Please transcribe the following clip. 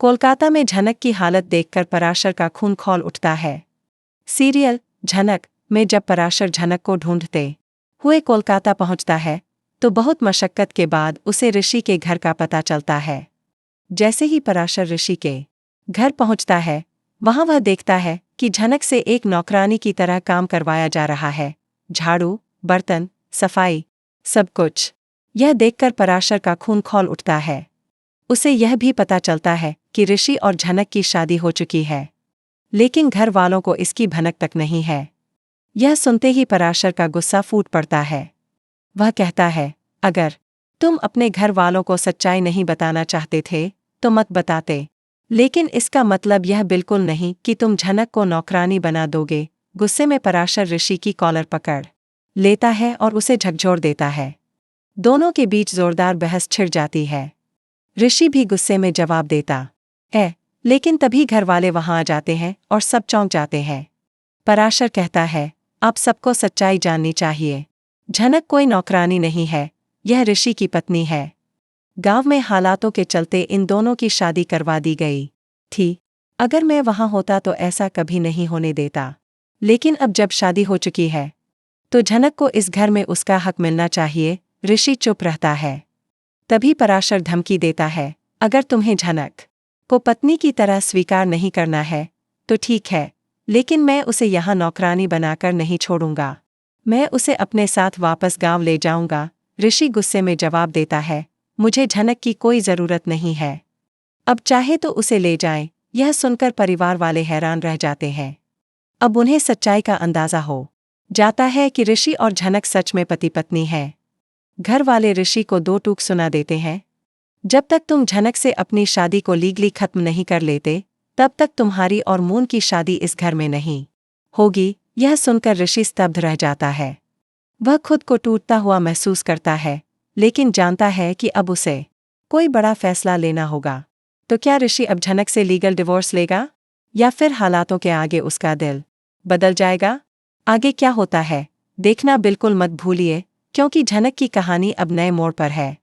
कोलकाता में झनक की हालत देखकर पराशर का खून खौल उठता है। सीरियल झनक में जब पराशर झनक को ढूंढते हुए कोलकाता पहुंचता है तो बहुत मशक्कत के बाद उसे ऋषि के घर का पता चलता है। जैसे ही पराशर ऋषि के घर पहुंचता है, वहां वह देखता है कि झनक से एक नौकरानी की तरह काम करवाया जा रहा है। झाड़ू, बर्तन, सफाई, सब कुछ। यह देखकर पराशर का खून खौल उठता है। उसे यह भी पता चलता है कि ऋषि और झनक की शादी हो चुकी है, लेकिन घर वालों को इसकी भनक तक नहीं है। यह सुनते ही पराशर का गुस्सा फूट पड़ता है। वह कहता है, अगर तुम अपने घर वालों को सच्चाई नहीं बताना चाहते थे तो मत बताते, लेकिन इसका मतलब यह बिल्कुल नहीं कि तुम झनक को नौकरानी बना दोगे। गुस्से में पराशर ऋषि की कॉलर पकड़ लेता है और उसे झकझोर देता है। दोनों के बीच जोरदार बहस छिड़ जाती है। ऋषि भी गुस्से में जवाब देता है, लेकिन तभी घर वाले वहां आ जाते हैं और सब चौंक जाते हैं। पराशर कहता है, आप सबको सच्चाई जाननी चाहिए। झनक कोई नौकरानी नहीं है, यह ऋषि की पत्नी है। गांव में हालातों के चलते इन दोनों की शादी करवा दी गई थी। अगर मैं वहां होता तो ऐसा कभी नहीं होने देता, लेकिन अब जब शादी हो चुकी है तो झनक को इस घर में उसका हक मिलना चाहिए। ऋषि चुप रहता है। तभी पराशर धमकी देता है, अगर तुम्हें झनक को पत्नी की तरह स्वीकार नहीं करना है तो ठीक है, लेकिन मैं उसे यहाँ नौकरानी बनाकर नहीं छोड़ूंगा। मैं उसे अपने साथ वापस गांव ले जाऊंगा। ऋषि गुस्से में जवाब देता है, मुझे झनक की कोई जरूरत नहीं है, अब चाहे तो उसे ले जाएं। यह सुनकर परिवार वाले हैरान रह जाते हैं। अब उन्हें सच्चाई का अंदाजा हो जाता है कि ऋषि और झनक सच में पति पत्नी हैं। घर वाले ऋषि को दो टूक सुना देते हैं, जब तक तुम झनक से अपनी शादी को लीगली खत्म नहीं कर लेते तब तक तुम्हारी और मून की शादी इस घर में नहीं होगी। यह सुनकर ऋषि स्तब्ध रह जाता है। वह खुद को टूटता हुआ महसूस करता है, लेकिन जानता है कि अब उसे कोई बड़ा फैसला लेना होगा। तो क्या ऋषि अब झनक से लीगल डिवोर्स लेगा या फिर हालातों के आगे उसका दिल बदल जाएगा? आगे क्या होता है देखना बिल्कुल मत भूलिए, क्योंकि झनक की कहानी अब नए मोड़ पर है।